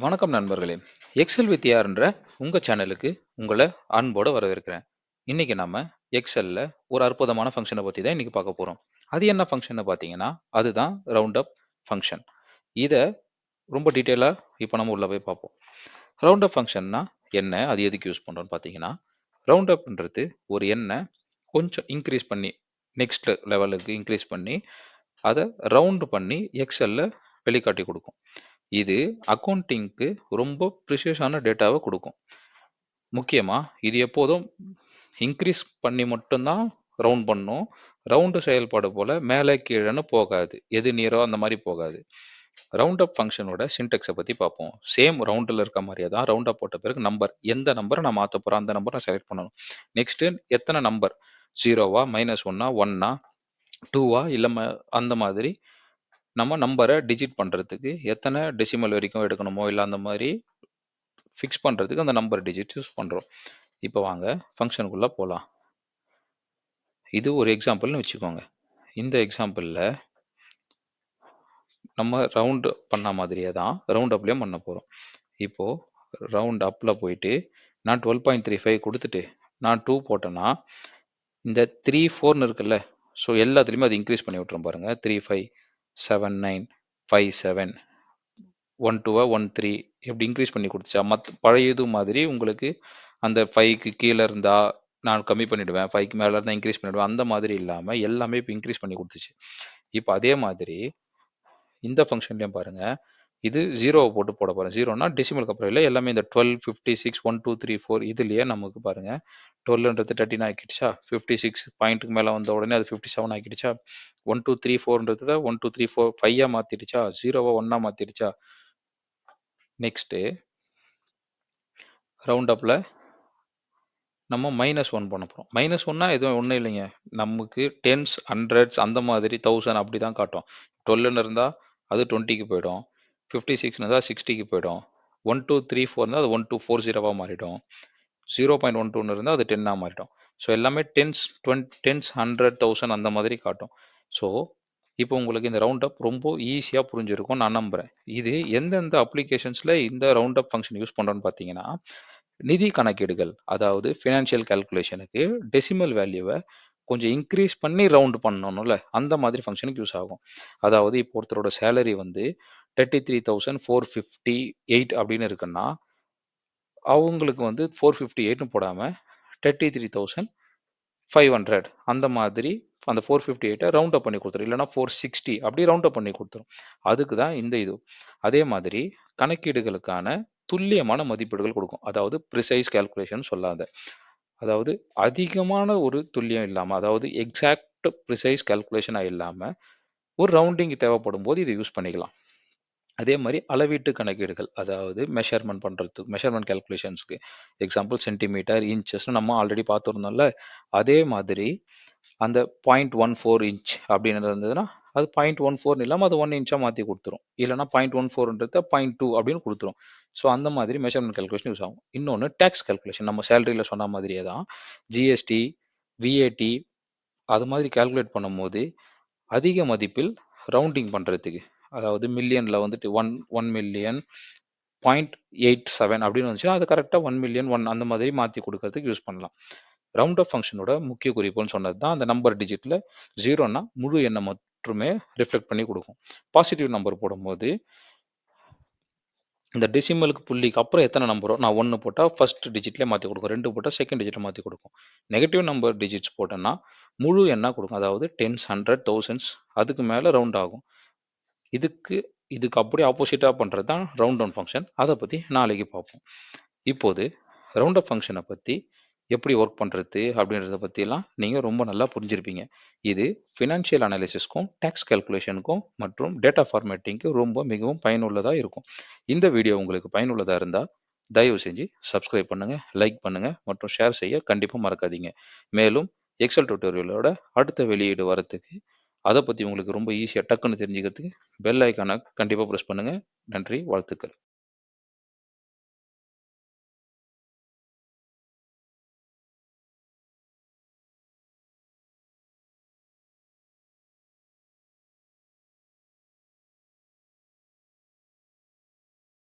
வணக்கம் நண்பர்களே! Excel with யார்ன்ற உங்க சேனலுக்கு உங்கள அன்போட வரவேற்கிறேன். இன்னைக்கு நம்ம எக்ஸெல்ல ஒரு அற்புதமான ஃபங்ஷன பத்தி தான் இன்னைக்கு பார்க்க போறோம். அது என்ன ஃபங்ஷன்னு பார்த்தீங்கன்னா, அதுதான் ரவுண்ட் அப் ஃபங்ஷன். இத ரொம்ப டீட்டெயிலா இப்ப நம்ம உள்ள போய் பார்ப்போம். ரவுண்ட் அப் ஃபங்ஷன்னா என்ன? அது எதுக்கு யூஸ் பண்றோம்னு பார்த்தீங்கன்னா, ரவுண்ட் அப்ன்றது ஒரு எண்ண கொஞ்சம் இன்கிரீஸ் பண்ணி, நெக்ஸ்ட் லெவலுக்கு இன்கிரீஸ் பண்ணி, அத ரவுண்ட் பண்ணி எக்ஸெல்ல வெளிக்காட்டி குடுக்கும். இது அக்கவுண்டிங்க்கு ரொம்ப ப்ரிசியஸான டேட்டாவ குடுக்கும். முக்கியமா இது எப்போதும் இன்கிரீஸ் பண்ணி மட்டும் தான் ரவுண்ட் பண்ணும். ரவுண்டு செயல்பாடு போல மேலே கீழன்னு போகாது. எது நியரோ அந்த மாரி போகாது. ரவுண்ட் அப் ஃபங்ஷனோட சின்டாக்ஸ பத்தி பார்ப்போம். சேம் ரவுண்டுல இருக்க மாரியே தான் ரவுண்ட் அப் போட்ட பிறகு நம்பர். எந்த நம்பர நான் மாத்தப் போறேன், அந்த நம்பர நான் செலக்ட் பண்ணணும். நெக்ஸ்ட்டு எத்தன நம்பர் 0வா, -1ஆ, 1ஆ, 2வா இல்ல அந்த மாதிரி நம்ம நம்பர டிஜிட் பண்றதுக்கு எத்தன டெசிமல் வரைக்கும் எடுக்கணுமோ, இல்ல அந்த மாரி ஃபிக்ஸ் பண்றதுக்கு அந்த நம்பர் டிஜிட் யூஸ் பண்றோம். இப்ப வாங்க ஃபங்ஷனுக்குள்ள போலாம். இது ஒரு எக்ஸாம்பிள்னு வச்சுக்கோங்க. இந்த எக்ஸாம்பிள்ல நம்ம ரவுண்ட் பண்ண மாதிரியே தான் ரவுண்ட் அப்லயும் பண்ண போறோம். இப்போ ரவுண்ட் அப்ல போயிட்டு நான் 12.35 குடுத்துட்டு நான் 2 போட்டேன்னா, இந்த 3, 4ன்னு இருக்குல்ல, ஸோ எல்லாத்துலயுமே அது இன்கிரீஸ் பண்ணி விட்டுரும் பாருங்க. 3, 5, 7, 9, 5, 7, 1, 2, 1, 3 இப்படி இன்கிரீஸ் பண்ணி குடுத்துச்சா, பழைய இது மாதிரி உங்களுக்கு அந்த 5க்கு கீழ இருந்தா நான் கம்மி பண்ணிடுவேன். 5க்கு மேல இருந்தா இன்கிரீஸ் பண்ணிடுவேன். அந்த மாதிரி இல்லாம எல்லாமே இப்ப இன்கிரீஸ் பண்ணி குடுத்துச்சு. இப்ப அதே மாதிரி இந்த ஃபங்ஷன்லயும் பாருங்க. இது 0வ போட்டு போட போறேன். 0ன்னா டெசிமலுக்கு அப்புறம் இல்ல. எல்லாமே இந்த 12, 56, 1, 2, 3, 4 இதுலயே நமக்கு பாருங்க. 12ன்றது 13 ஆக்கிடுச்சா? 56 பாயிண்ட்க்கு மேல வந்த உடனே அது 57 ஆக்கிடுச்சா? 1, 2, 3, 4ன்றத 1, 2, 3, 4, 5ஆ மாத்திடுச்சா? 0வ 1ஆ மாத்திடுச்சா? நெக்ஸ்ட்டு ரவுண்ட் அப்ல நம்ம -1 பண்ண போறோம். -1னா எதுவும் ஒண்ணும் இல்லைங்க. நமக்கு டென்ஸ், ஹண்ட்ரட்ஸ் அந்த மாதிரி 1000 அப்படிதான் காட்டும். 12ன்னு இருந்தா அது 20க்கு போயிடும். 56ன்னு இருந்தா 60க்கு போயிடும். 1, 2, 3, 4ன்னா அது 1240வா மாறிடும். 0.12ன்னு இருந்தா அது 10ஆ மாறிடும். ஸோ எல்லாமே டென்ஸ், டென்ஸ், 100, 1000 அந்த மாதிரி காட்டும். ஸோ இப்போ உங்களுக்கு இந்த ரவுண்ட் அப் ரொம்ப ஈஸியா புரிஞ்சிருக்கும்னு நான் நம்புறேன். இது எந்தெந்த அப்ளிகேஷன்ஸ்ல இந்த ரவுண்ட் அப் ஃபங்ஷன் யூஸ் பண்றோம்னு பார்த்தீங்கன்னா, நிதி கணக்கீடுகள், அதாவது ஃபினான்ஷியல் கால்குலேஷனுக்கு டெசிமல் வேல்யூவ கொஞ்சம் இன்கிரீஸ் பண்ணி ரவுண்ட் பண்ணணும்ல, அந்த மாதிரி ஃபங்ஷனுக்கு யூஸ் ஆகும். அதாவது இப்போ ஒருத்தரோட சேலரி வந்து 33,458 அப்படின்னு இருக்குன்னா, அவங்களுக்கு வந்து 458ன்னு போடாம 33,500 அந்த மாதிரி அந்த 458 ரவுண்ட் அப் பண்ணி குடுத்துரும். இல்லன்னா 460 அப்படி ரவுண்ட் அப் பண்ணி குடுத்துரும். அதுக்கு தான் இந்த இது. அதே மாதிரி கணக்கீடுகளுக்கான துல்லியமான மதிப்பீடுகள் குடுக்கும். அதாவது ப்ரிசைஸ் கால்குலேஷன் சொல்லாத. அதாவது அதிகமான ஒரு துல்லியம் இல்லாம, அதாவது எக்ஸாக்ட் ப்ரிசைஸ் கால்குலேஷனா இல்லாம, ஒரு ரவுண்டிங் தேவைப்படும்போது இத யூஸ் பண்ணிக்கலாம். அதே மாரி அளவீட்டு கணக்கீடுகள், அதாவது மெஷர்மென்ட் கால்குலேஷன்ஸ்க்கு எக்ஸாம்பிள் சென்டிமீட்டர், இன்ச்சஸ்ன்னு நம்ம ஆல்ரெடி பார்த்துருந்தோம்ல. அதே மாதிரி அந்த 0.14 இன்ச் அப்படின்னு இருந்ததுன்னா, அது 0.14ன்னு இல்லாம அது 1 இன்ச்சா மாத்தி குடுத்துரும். இல்லன்னா 0.14ன்றத 0.2 அப்படின்னு குடுத்துரும். ஸோ அந்த மாதிரி மெஷர்மென்ட் கால்குலேஷன் யூஸ் ஆகும். இன்னொன்னு டாக்ஸ் கால்குலேஷன். நம்ம சேலரில சொன்ன மாதிரியே தான் ஜிஎஸ்டி, விஏடி அது மாதிரி கால்குலேட் பண்ணும்போது, அதிக மதிப்பில் ரவுண்டிங் பண்றதுக்கு, அதாவது மில்லியன்ல வந்துட்டு 1,000,000 0.87 அப்படின்னு வந்துச்சுன்னா, அது கரெக்ட்டா 1,000,001 அந்த மாதிரி மாத்தி குடுக்கறதுக்கு யூஸ் பண்ணலாம். ரவுண்ட் ஆஃப் ஃபங்ஷனோட முக்கிய குறிப்புன்னு சொன்னது தான் அந்த நம்பர் டிஜிட்ல 0ன்னா முழு எண்ண மட்டுமே ரிஃப்ளெக்ட் பண்ணி குடுக்கும். பாசிட்டிவ் நம்பர் போடும்போது, இந்த டெசிமலுக்கு புள்ளிக்கு அப்புறம் எத்தன நம்பரோ, நான் 1 போட்டா ஃபர்ஸ்ட் டிஜிட்லயே மாத்தி குடுக்கும். 2 போட்டா செகண்ட் டிஜிட்ல மாத்தி குடுக்கும். நெகட்டிவ் நம்பர் டிஜிட்ஸ் போட்டேன்னா, முழு எண்ணா குடுக்கும். அதாவது டென்ஸ், ஹண்ட்ரட், தௌசண்ட்ஸ் அதுக்கு மேல ரவுண்ட் ஆகும். இதுக்கு இதுக்கு அப்படியே ஆப்போசிட்டா பண்றது தான் ரவுண்ட் டவுன் ஃபங்ஷன். அத பத்தி நாளைக்கு பார்ப்போம். இப்போது ரவுண்ட் அப் ஃபங்ஷன பத்தி எப்படி ஒர்க் பண்றது அப்படின்றத பத்திலாம் நீங்க ரொம்ப நல்லா புரிஞ்சிருப்பீங்க. இது ஃபினான்ஷியல் அனாலிசிஸ்க்கும், டாக்ஸ் கால்குலேஷனுக்கும் மற்றும் டேட்டா ஃபார்மேட்டிங்க்கு ரொம்ப மிகவும் பயனுள்ளதா இருக்கும். இந்த வீடியோ உங்களுக்கு பயனுள்ளதா இருந்தா, தயவு செஞ்சு சப்ஸ்கிரைப் பண்ணுங்க, லைக் பண்ணுங்க மற்றும் ஷேர் செய்ய கண்டிப்பா மறக்காதீங்க. மேலும் எக்ஸெல் டியூட்டோரியலோட அடுத்த வெளியீடு வரத்துக்கு, அத பத்தி உங்களுக்கு ரொம்ப ஈஸியா டக்குன்னு தெரிஞ்சுக்கிறதுக்கு பெல் ஐகான கண்டிப்பா பிரஸ் பண்ணுங்க. நன்றி, வாழ்த்துக்கள்.